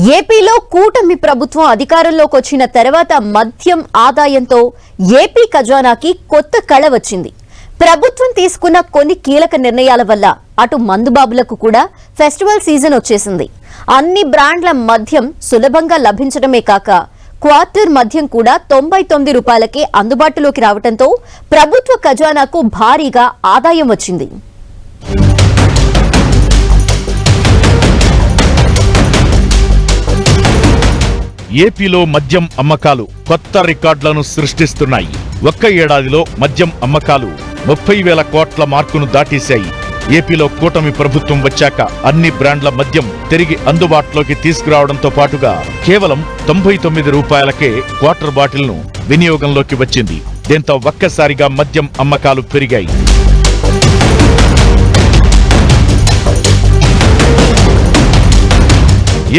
ఏపీలో కూటమి ప్రభుత్వం అధికారంలోకి వచ్చిన తర్వాత మద్యం ఆదాయంతో ఏపీ ఖజానాకి కొత్త కళ వచ్చింది. ప్రభుత్వం తీసుకున్న కొన్ని కీలక నిర్ణయాల వల్ల అటు మందుబాబులకు కూడా ఫెస్టివల్ సీజన్ వచ్చేసింది. అన్ని బ్రాండ్ల మద్యం సులభంగా లభించడమే కాక క్వార్టర్ మద్యం కూడా 99 రూపాయలకే అందుబాటులోకి రావడంతో ప్రభుత్వ ఖజానాకు భారీగా ఆదాయం వచ్చింది. ఏపీలో మద్యం అమ్మకాలు కొత్త రికార్డులను సృష్టిస్తున్నాయి. ఒక్క ఏడాదిలో మద్యం అమ్మకాలు 30,000 కోట్ల మార్కును దాటేశాయి. ఏపీలో కూటమి ప్రభుత్వం వచ్చాక అన్ని బ్రాండ్ల మద్యం తిరిగి అందుబాటులోకి తీసుకురావడంతో పాటుగా కేవలం 99 రూపాయలకే క్వార్టర్ బాటిల్ను వినియోగంలోకి వచ్చింది. దీంతో ఒక్కసారిగా మద్యం అమ్మకాలు పెరిగాయి.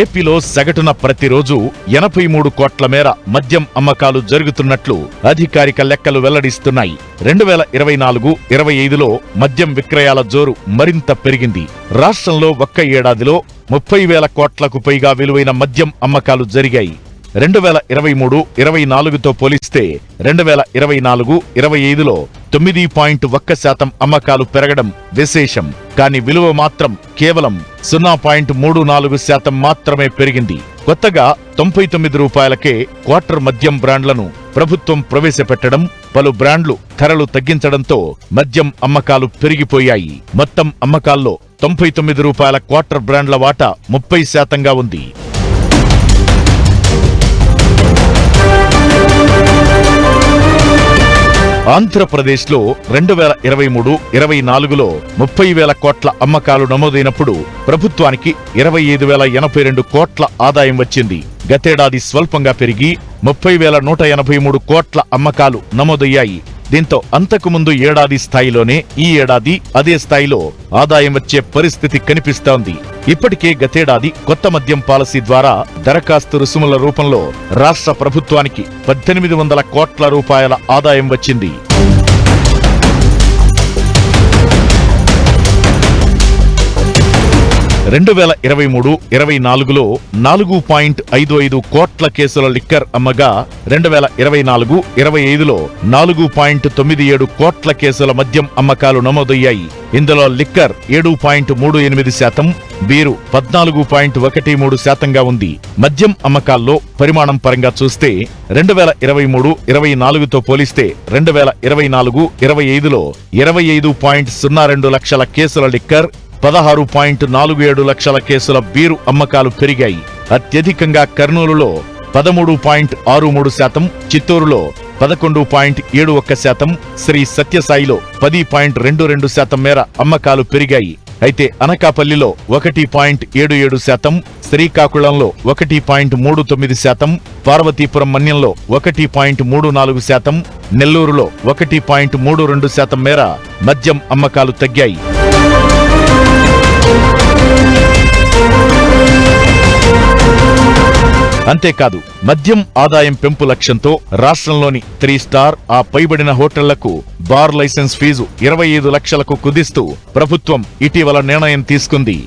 ఏపీలో సగటున ప్రతిరోజు 83 కోట్ల మేర మద్యం అమ్మకాలు జరుగుతున్నట్లు అధికారిక లెక్కలు వెల్లడిస్తున్నాయి. 2024-25లో మద్యం విక్రయాల జోరు మరింత పెరిగింది. రాష్ట్రంలో ఒక్క ఏడాదిలో 30,000 కోట్లకు పైగా విలువైన మద్యం అమ్మకాలు జరిగాయి. 2023-24తో పోలిస్తే 2024-25లో 9.1% అమ్మకాలు పెరగడం విశేషం. కానీ విలువ మాత్రం కేవలం 0.34% మాత్రమే పెరిగింది. కొత్తగా 99 రూపాయలకే క్వార్టర్ మద్యం బ్రాండ్లను ప్రభుత్వం ప్రవేశపెట్టడం, పలు బ్రాండ్లు ధరలు తగ్గించడంతో మద్యం అమ్మకాలు పెరిగిపోయాయి. మొత్తం అమ్మకాల్లో 99 రూపాయల క్వార్టర్ బ్రాండ్ల వాటా 30%గా ఉంది. ఆంధ్రప్రదేశ్లో 2023-24లో 30,000 కోట్ల అమ్మకాలు నమోదైనప్పుడు ప్రభుత్వానికి 25,082 కోట్ల ఆదాయం వచ్చింది. గతేడాది స్వల్పంగా పెరిగి 30,183 కోట్ల అమ్మకాలు నమోదయ్యాయి. దీంతో అంతకుముందు ఏడాది స్థాయిలోనే ఈ ఏడాది అదే స్థాయిలో ఆదాయం వచ్చే పరిస్థితి కనిపిస్తోంది. ఇప్పటికే గతేడాది కొత్త మద్యం పాలసీ ద్వారా దరఖాస్తు రుసుముల రూపంలో రాష్ట్ర ప్రభుత్వానికి 1,800 కోట్ల రూపాయల ఆదాయం వచ్చింది. రెండు 2023-24లో 4.55 కోట్ల కేసుల లిక్కర్ అమ్మగా 2024-25లో 4.97 కోట్ల కేసుల మద్యం అమ్మకాలు నమోదయ్యాయి. ఇందులో లిక్కర్ 7.38%, బీరు 14.13%గా ఉంది. మద్యం అమ్మకాల్లో పరిమాణం పరంగా చూస్తే 2023-24తో పోలిస్తే 2024-25లో 25.02 లక్షల కేసుల లిక్కర్, 16.47 లక్షల కేసుల బీరు అమ్మకాలు పెరిగాయి. అత్యధికంగా కర్నూలులో 13.63%, చిత్తూరులో 11.71%, శ్రీ సత్యసాయిలో 10.22% మేర అమ్మకాలు పెరిగాయి. అయితే అనకాపల్లిలో 1.77%, శ్రీకాకుళంలో 1.39%, పార్వతీపురం మన్యంలో 1.34%, నెల్లూరులో 1.32% మేర మద్యం అమ్మకాలు తగ్గాయి. అంతేకాదు మద్యం ఆదాయం పెంపు లక్ష్యంతో రాష్ట్రంలోని 3 స్టార్ ఆ పైబడిన హోటళ్లకు బార్ లైసెన్స్ ఫీజు 25 లక్షలకు కుదిస్తూ ప్రభుత్వం ఇటీవల నిర్ణయం తీసుకుంది.